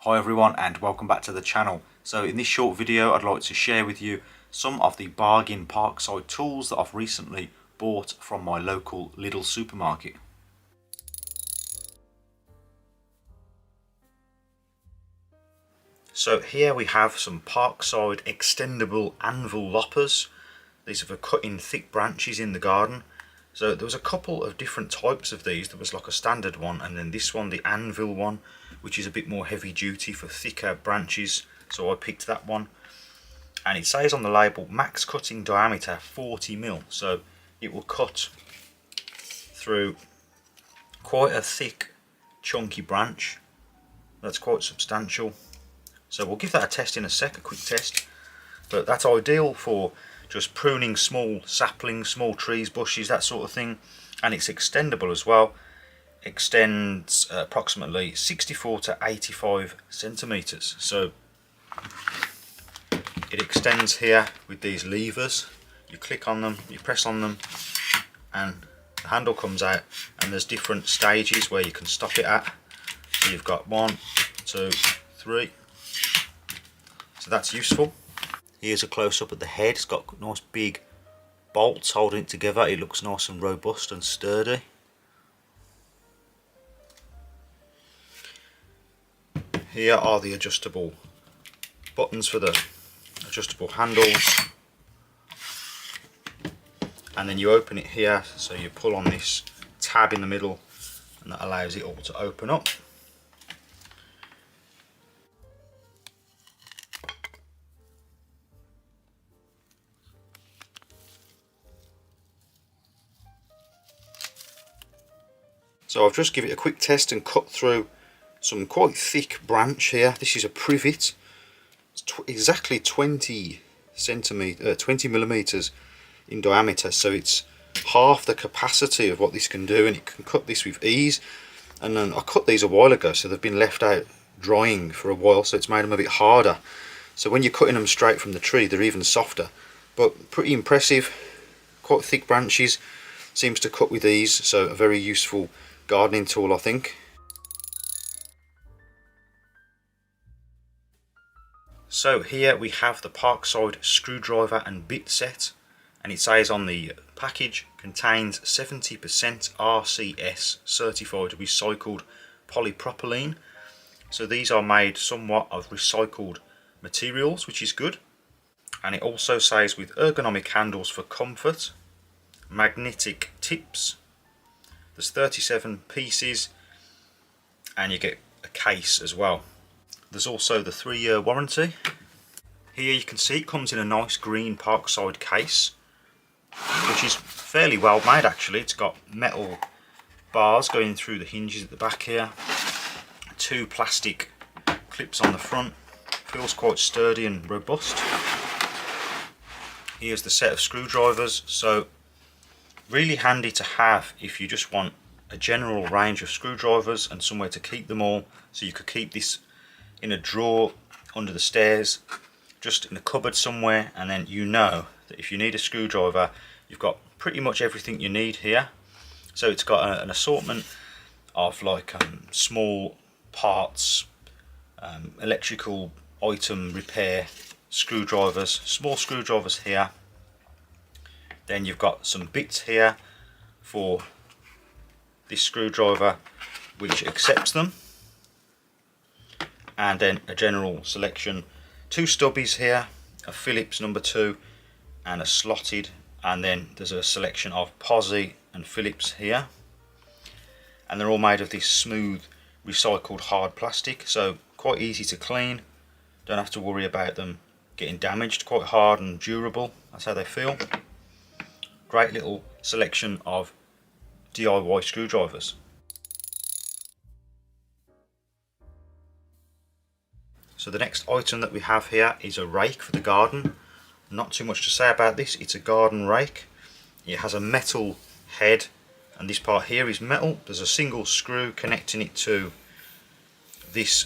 Hi everyone and welcome back to the channel. So in this short video I'd like to share with you some of the bargain Parkside tools that I've recently bought from my local Lidl Supermarket. So here we have some Parkside Extendable anvil loppers. These are for cutting thick branches in the garden. So there was a couple of different types of these. There was like a standard one and then this one, the anvil one, which is a bit more heavy duty for thicker branches. So I picked that one. And it says on the label max cutting diameter 40mm. So it will cut through quite a thick chunky branch. That's quite substantial. So we'll give that a test in a sec, a quick test. But that's ideal for just pruning small saplings, small trees, bushes, that sort of thing. And it's extendable as well. Extends approximately 64 to 85 centimeters. So it extends here with these levers. You click on them, you press on them, and the handle comes out. And there's different stages where you can stop it at. So you've got 1, 2, 3. So that's useful. Here's a close-up at the head. It's got nice big bolts holding it together. It looks nice and robust and sturdy. Here are the adjustable buttons for the adjustable handles. And then you open it here, so you pull on this tab in the middle and that allows it all to open up. So I've just given it a quick test and cut through some quite thick branch here. This is a privet. It's exactly 20 millimeters in diameter, so it's half the capacity of what this can do, and it can cut this with ease. And then I cut these a while ago, so they've been left out drying for a while, so it's made them a bit harder. So when you're cutting them straight from the tree, they're even softer. But pretty impressive, quite thick branches, seems to cut with ease, so a very useful gardening tool, I think. So here we have the Parkside screwdriver and bit set, and it says on the package contains 70% RCS certified recycled polypropylene. So these are made somewhat of recycled materials, which is good. And it also says with ergonomic handles for comfort, magnetic tips. There's 37 pieces and you get a case as well. There's also the 3-year warranty. Here you can see it comes in a nice green Parkside case, which is fairly well made actually. It's got metal bars going through the hinges at the back here, 2 plastic clips on the front. Feels quite sturdy and robust. Here's the set of screwdrivers. So really handy to have if you just want a general range of screwdrivers and somewhere to keep them all. So you could keep this in a drawer under the stairs, just in a cupboard somewhere, and then you know that if you need a screwdriver, you've got pretty much everything you need here. So it's got an assortment of like small parts, electrical item repair screwdrivers, small screwdrivers here. Then you've got some bits here for this screwdriver which accepts them, and then a general selection, 2 stubbies here, a Phillips number 2 and a slotted, and then there's a selection of posi and Phillips here, and they're all made of this smooth recycled hard plastic, so quite easy to clean, don't have to worry about them getting damaged, quite hard and durable, that's how they feel. Great little selection of DIY screwdrivers. So the next item that we have here is a rake for the garden. Not too much to say about this, it's a garden rake. It has a metal head and this part here is metal. There's a single screw connecting it to this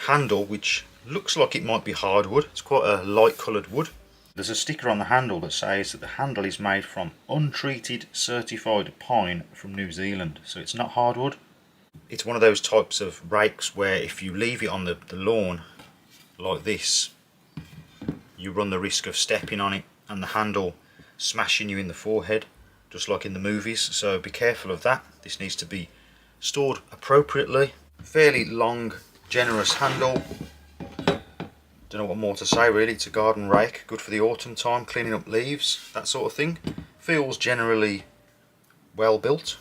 handle, which looks like it might be hardwood. It's quite a light coloured wood. There's a sticker on the handle that says that the handle is made from untreated certified pine from New Zealand, so it's not hardwood. It's one of those types of rakes where if you leave it on the lawn like this, you run the risk of stepping on it and the handle smashing you in the forehead, just like in the movies, so be careful of that. This needs to be stored appropriately. Fairly long, generous handle. Don't know what more to say really. It's a garden rake, good for the autumn time, cleaning up leaves, that sort of thing. Feels generally well built.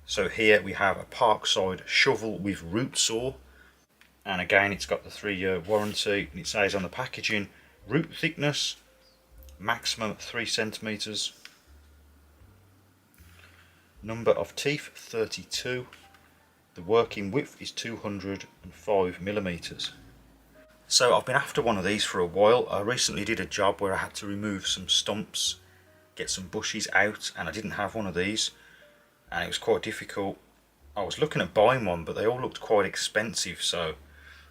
So here we have a Parkside shovel with root saw, and again it's got the 3-year warranty, and it says on the packaging root thickness maximum 3 centimeters, number of teeth 32, the working width is 205 millimeters. So I've been after one of these for a while. I recently did a job where I had to remove some stumps, get some bushes out, and I didn't have one of these, and it was quite difficult. I was looking at buying one, but they all looked quite expensive, so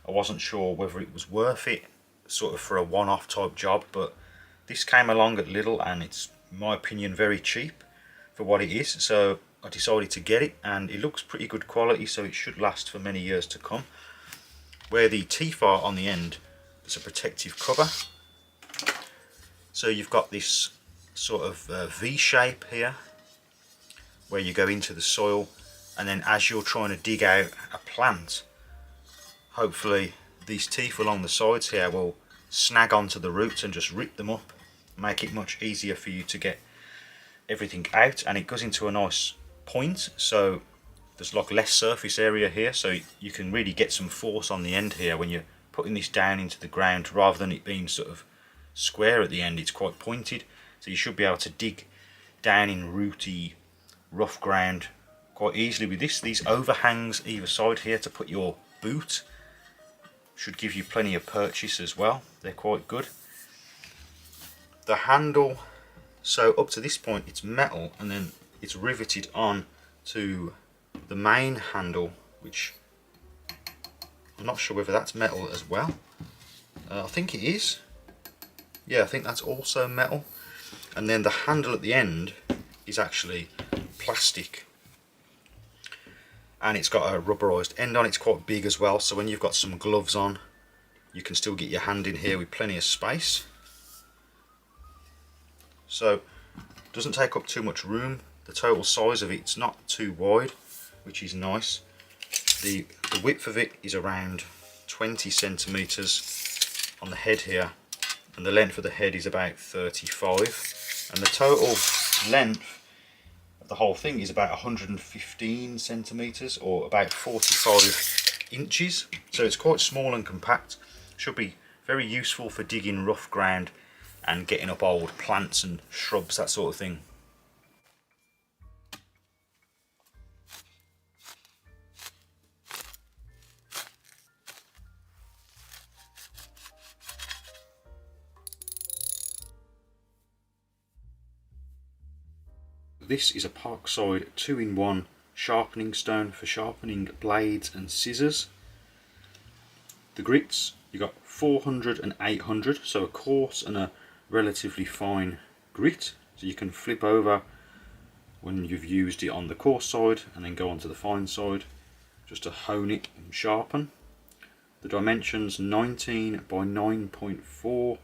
I wasn't sure whether it was worth it, sort of for a one-off type job. But this came along at Lidl, and it's, in my opinion, very cheap for what it is, so I decided to get it, and it looks pretty good quality, so it should last for many years to come. Where the teeth are on the end, there's a protective cover, so you've got this sort of V shape here where you go into the soil, and then as you're trying to dig out a plant, hopefully these teeth along the sides here will snag onto the roots and just rip them up, make it much easier for you to get everything out. And it goes into a nice point, so there's like less surface area here, so you can really get some force on the end here when you're putting this down into the ground, rather than it being sort of square at the end. It's quite pointed, so you should be able to dig down in rooty, rough ground quite easily with this. These overhangs either side here to put your boot should give you plenty of purchase as well. They're quite good. The handle, so up to this point it's metal, and then it's riveted on to the main handle, which I'm not sure whether that's metal as well. I think it is. Yeah, I think that's also metal. And then the handle at the end is actually plastic, and it's got a rubberized end on it. It's quite big as well, so when you've got some gloves on, you can still get your hand in here with plenty of space. So it doesn't take up too much room. The total size of it's not too wide, which is nice. The width of it is around 20 centimeters on the head here, and the length of the head is about 35, and the total length the whole thing is about 115 centimeters, or about 45 inches, so it's quite small and compact. Should be very useful for digging rough ground and getting up old plants and shrubs, that sort of thing. This is a Parkside 2-in-1 sharpening stone for sharpening blades and scissors. The grits, you got 400 and 800, so a coarse and a relatively fine grit, so you can flip over when you've used it on the coarse side and then go onto the fine side just to hone it and sharpen. The dimensions 19 by 9.4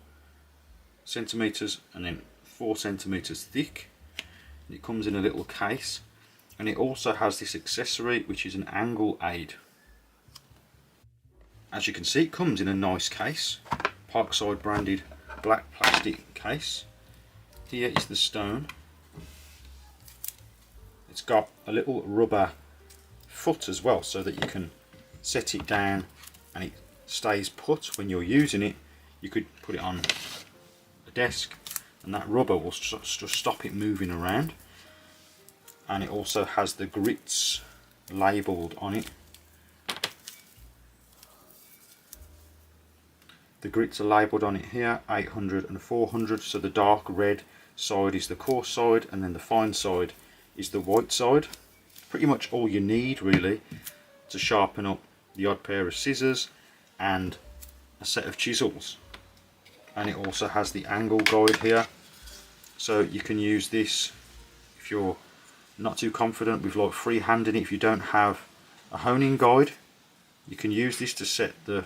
centimeters, and then 4 centimeters thick. It comes in a little case, and it also has this accessory which is an angle aid. As you can see, it comes in a nice case, Parkside branded black plastic case. Here is the stone. It's got a little rubber foot as well, so that you can set it down and it stays put when you're using it. You could put it on a desk and that rubber will just stop it moving around. And it also has the grits labelled on it. The grits are labelled on it here, 800 and 400, so the dark red side is the coarse side and then the fine side is the white side. Pretty much all you need really to sharpen up the odd pair of scissors and a set of chisels. And it also has the angle guide here, So you can use this if you're not too confident with like free-handing it. If you don't have a honing guide, you can use this to set the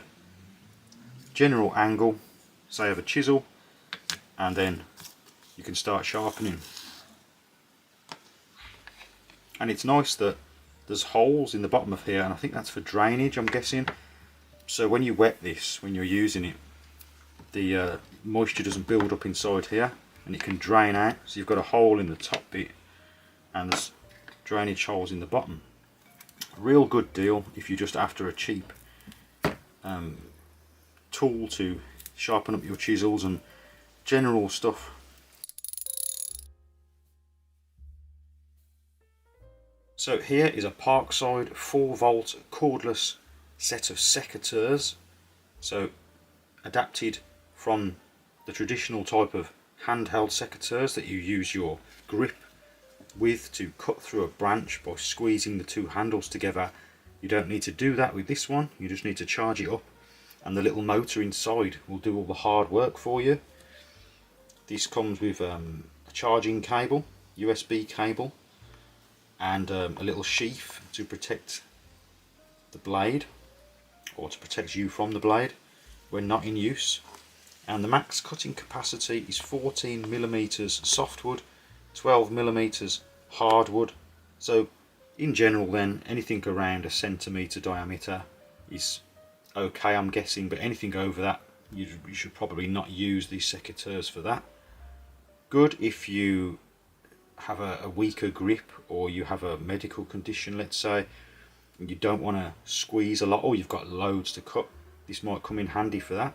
general angle, say of a chisel, and then you can start sharpening. And it's nice that there's holes in the bottom of here, and I think that's for drainage, I'm guessing. So when you wet this, when you're using it, the moisture doesn't build up inside here and it can drain out. So you've got a hole in the top bit and there's drainage holes in the bottom. Real good deal if you're just after a cheap tool to sharpen up your chisels and general stuff. So here is a Parkside 4-volt cordless set of secateurs. So adapted from the traditional type of handheld secateurs that you use your grip with to cut through a branch by squeezing the two handles together. You don't need to do that with this one, you just need to charge it up and the little motor inside will do all the hard work for you. This comes with a charging cable, USB cable, and a little sheath to protect the blade, or to protect you from the blade when not in use. And the max cutting capacity is 14mm softwood, 12mm hardwood. So in general then, anything around a centimetre diameter is okay, I'm guessing, but anything over that you should probably not use these secateurs for that. Good if you have a weaker grip, or you have a medical condition, let's say, and you don't want to squeeze a lot, or you've got loads to cut. This might come in handy for that.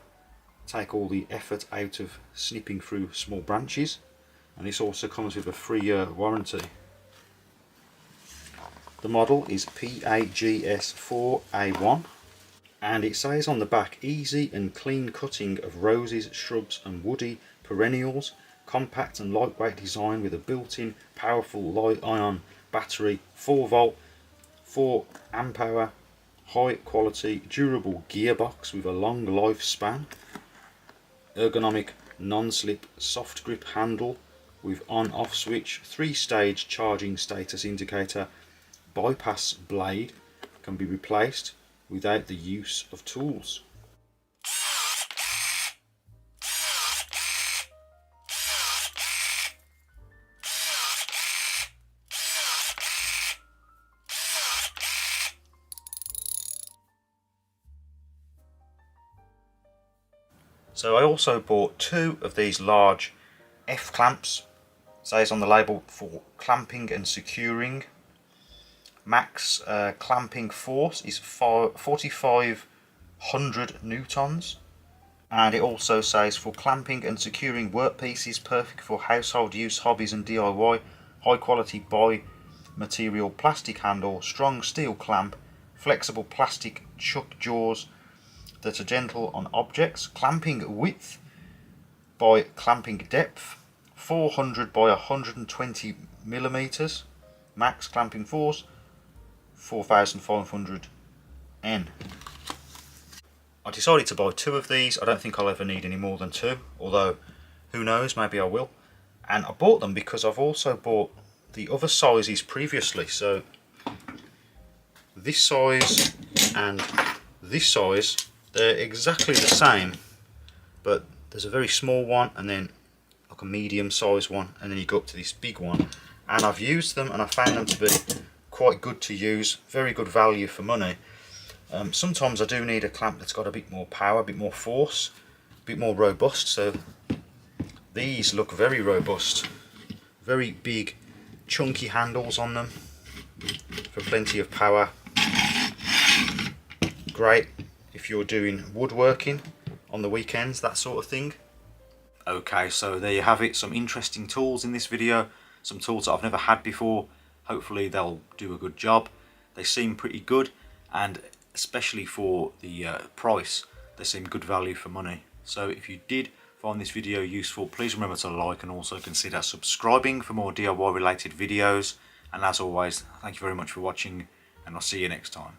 Take all the effort out of snipping through small branches. And this also comes with a 3-year warranty. The model is PAGS4A1, and it says on the back, easy and clean cutting of roses, shrubs and woody perennials. Compact and lightweight design with a built-in powerful lithium-ion battery, 4-volt, 4 amp hour, high quality durable gearbox with a long lifespan, ergonomic non-slip soft grip handle with on-off switch, 3-stage charging status indicator, bypass blade, can be replaced without the use of tools. So I also bought 2 of these large F clamps. It says on the label for clamping and securing. Max clamping force is 4,500 newtons. And it also says for clamping and securing workpieces, perfect for household use, hobbies and DIY. High quality bi-material plastic handle, strong steel clamp, flexible plastic chuck jaws that are gentle on objects. Clamping width by clamping depth, 400 by 120mm. Max clamping force, 4,500 N. I decided to buy 2 of these. I don't think I'll ever need any more than 2, although who knows, maybe I will. And I bought them because I've also bought the other sizes previously. So this size and this size, they're exactly the same, but there's a very small one and then like a medium sized one, and then you go up to this big one. And I've used them and I found them to be quite good to use, very good value for money. Sometimes I do need a clamp that's got a bit more power, a bit more force, a bit more robust. So these look very robust, very big chunky handles on them for plenty of power. Great if you're doing woodworking on the weekends, that sort of thing. Okay, so there you have it, some interesting tools in this video, some tools that I've never had before. Hopefully they'll do a good job. They seem pretty good, and especially for the price, they seem good value for money. So if you did find this video useful, please remember to like and also consider subscribing for more DIY related videos. And as always, thank you very much for watching, and I'll see you next time.